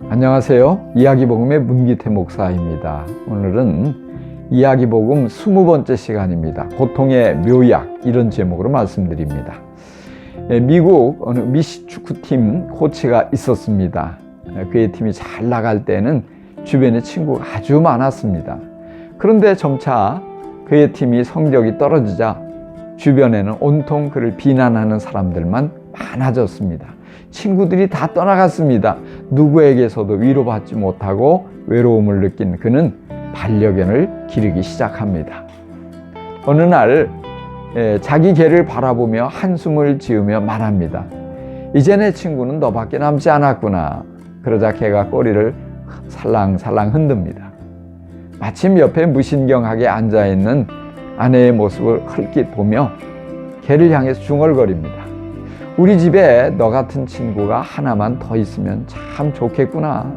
안녕하세요. 이야기복음의 문기태 목사입니다. 오늘은 이야기복음 20번째 시간입니다. 고통의 묘약, 이런 제목으로 말씀드립니다. 미국 어느 미시 축구팀 코치가 있었습니다. 그의 팀이 잘 나갈 때는 주변에 친구가 아주 많았습니다. 그런데 점차 그의 팀이 성적이 떨어지자 주변에는 온통 그를 비난하는 사람들만 많아졌습니다. 친구들이 다 떠나갔습니다. 누구에게서도 위로받지 못하고 외로움을 느낀 그는 반려견을 기르기 시작합니다. 어느 날 자기 개를 바라보며 한숨을 지으며 말합니다. 이제 내 친구는 너밖에 남지 않았구나. 그러자 개가 꼬리를 살랑살랑 흔듭니다. 마침 옆에 무신경하게 앉아있는 아내의 모습을 흘낏 보며 개를 향해서 중얼거립니다. 우리 집에 너 같은 친구가 하나만 더 있으면 참 좋겠구나.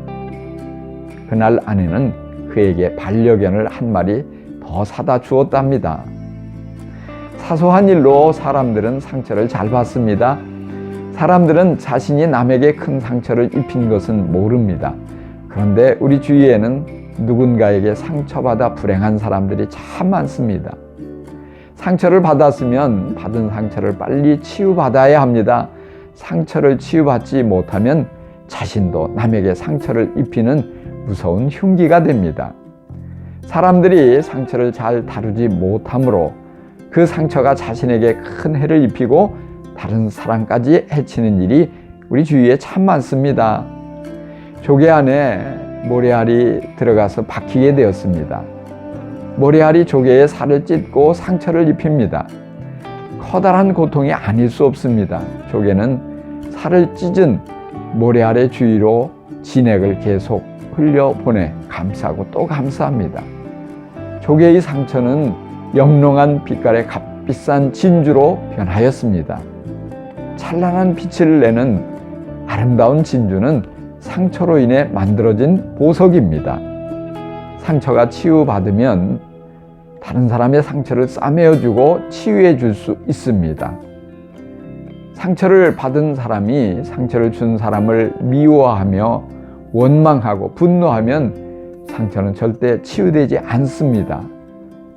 그날 아내는 그에게 반려견을 한 마리 더 사다 주었답니다. 사소한 일로 사람들은 상처를 잘 받습니다. 사람들은 자신이 남에게 큰 상처를 입힌 것은 모릅니다. 그런데 우리 주위에는 누군가에게 상처받아 불행한 사람들이 참 많습니다. 상처를 받았으면 받은 상처를 빨리 치유받아야 합니다. 상처를 치유받지 못하면 자신도 남에게 상처를 입히는 무서운 흉기가 됩니다. 사람들이 상처를 잘 다루지 못하므로 그 상처가 자신에게 큰 해를 입히고 다른 사람까지 해치는 일이 우리 주위에 참 많습니다. 조개 안에 모래알이 들어가서 박히게 되었습니다. 모래알이 조개의 살을 찢고 상처를 입힙니다. 커다란 고통이 아닐 수 없습니다. 조개는 살을 찢은 모래알의 주위로 진액을 계속 흘려보내 감싸고 또 감싸합니다. 조개의 상처는 영롱한 빛깔의 값비싼 진주로 변하였습니다. 찬란한 빛을 내는 아름다운 진주는 상처로 인해 만들어진 보석입니다. 상처가 치유받으면 다른 사람의 상처를 싸매어주고 치유해 줄 수 있습니다. 상처를 받은 사람이 상처를 준 사람을 미워하며 원망하고 분노하면 상처는 절대 치유되지 않습니다.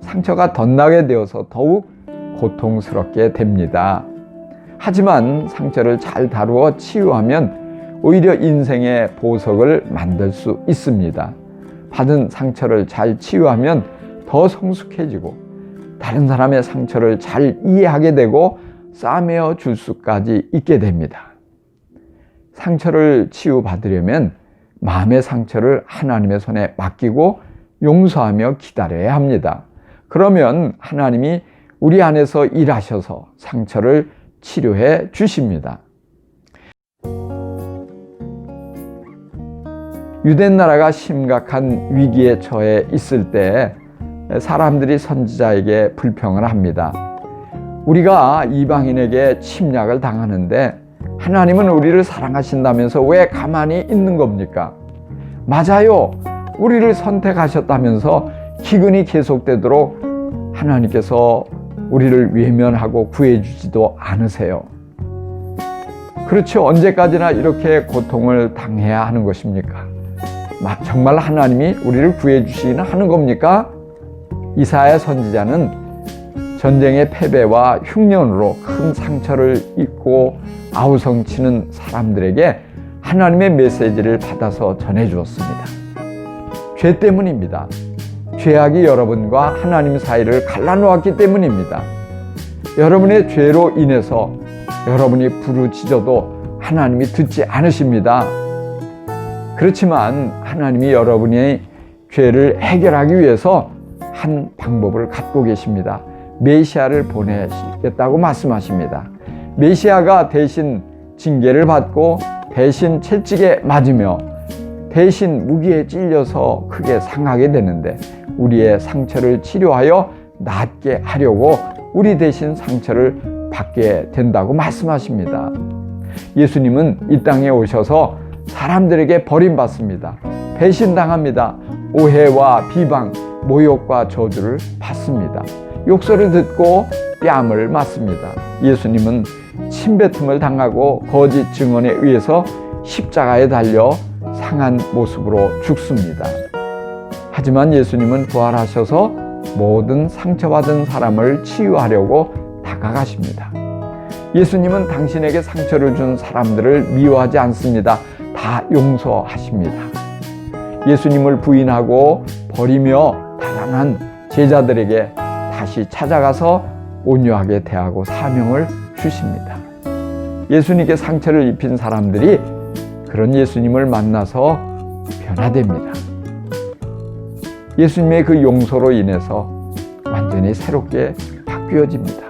상처가 덧나게 되어서 더욱 고통스럽게 됩니다. 하지만 상처를 잘 다루어 치유하면 오히려 인생의 보석을 만들 수 있습니다. 받은 상처를 잘 치유하면 더 성숙해지고 다른 사람의 상처를 잘 이해하게 되고 싸매어 줄 수까지 있게 됩니다. 상처를 치유받으려면 마음의 상처를 하나님의 손에 맡기고 용서하며 기다려야 합니다. 그러면 하나님이 우리 안에서 일하셔서 상처를 치료해 주십니다. 유대 나라가 심각한 위기에 처해 있을 때 사람들이 선지자에게 불평을 합니다. 우리가 이방인에게 침략을 당하는데 하나님은 우리를 사랑하신다면서 왜 가만히 있는 겁니까? 맞아요. 우리를 선택하셨다면서 기근이 계속되도록 하나님께서 우리를 외면하고 구해주지도 않으세요. 그렇죠. 언제까지나 이렇게 고통을 당해야 하는 것입니까? 정말 하나님이 우리를 구해주시기는 하는 겁니까? 이사야 선지자는 전쟁의 패배와 흉년으로 큰 상처를 입고 아우성치는 사람들에게 하나님의 메시지를 받아서 전해주었습니다. 죄 때문입니다. 죄악이 여러분과 하나님 사이를 갈라놓았기 때문입니다. 여러분의 죄로 인해서 여러분이 부르짖어도 하나님이 듣지 않으십니다. 그렇지만 하나님이 여러분의 죄를 해결하기 위해서 한 방법을 갖고 계십니다. 메시아를 보내시겠다고 말씀하십니다. 메시아가 대신 징계를 받고 대신 채찍에 맞으며 대신 무기에 찔려서 크게 상하게 되는데 우리의 상처를 치료하여 낫게 하려고 우리 대신 상처를 받게 된다고 말씀하십니다. 예수님은 이 땅에 오셔서 사람들에게 버림받습니다. 배신당합니다. 오해와 비방, 모욕과 저주를 받습니다. 욕설을 듣고 뺨을 맞습니다. 예수님은 침뱉음을 당하고 거짓 증언에 의해서 십자가에 달려 상한 모습으로 죽습니다. 하지만 예수님은 부활하셔서 모든 상처받은 사람을 치유하려고 다가가십니다. 예수님은 당신에게 상처를 준 사람들을 미워하지 않습니다. 다 용서하십니다. 예수님을 부인하고 버리며 달아난 제자들에게 다시 찾아가서 온유하게 대하고 사명을 주십니다. 예수님께 상처를 입힌 사람들이 그런 예수님을 만나서 변화됩니다. 예수님의 그 용서로 인해서 완전히 새롭게 바뀌어집니다.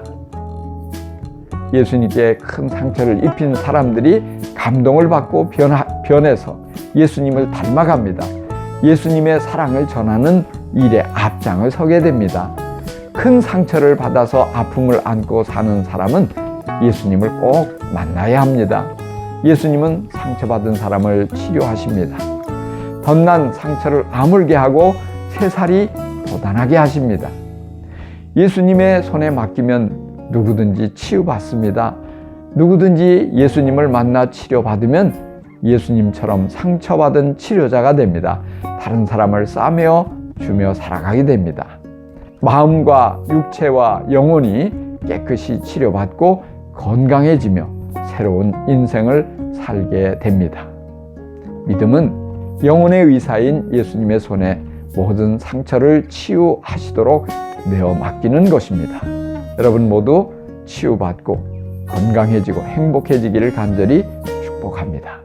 예수님께 큰 상처를 입힌 사람들이 감동을 받고 변해서 예수님을 닮아갑니다. 예수님의 사랑을 전하는 일에 앞장을 서게 됩니다. 큰 상처를 받아서 아픔을 안고 사는 사람은 예수님을 꼭 만나야 합니다. 예수님은 상처받은 사람을 치료하십니다. 덧난 상처를 아물게 하고 새살이 돋아나게 하십니다. 예수님의 손에 맡기면 누구든지 치유받습니다. 누구든지 예수님을 만나 치료받으면 예수님처럼 상처받은 치료자가 됩니다. 다른 사람을 싸매어 주며 살아가게 됩니다. 마음과 육체와 영혼이 깨끗이 치료받고 건강해지며 새로운 인생을 살게 됩니다. 믿음은 영혼의 의사인 예수님의 손에 모든 상처를 치유하시도록 내어 맡기는 것입니다. 여러분 모두 치유받고 건강해지고 행복해지기를 간절히 축복합니다.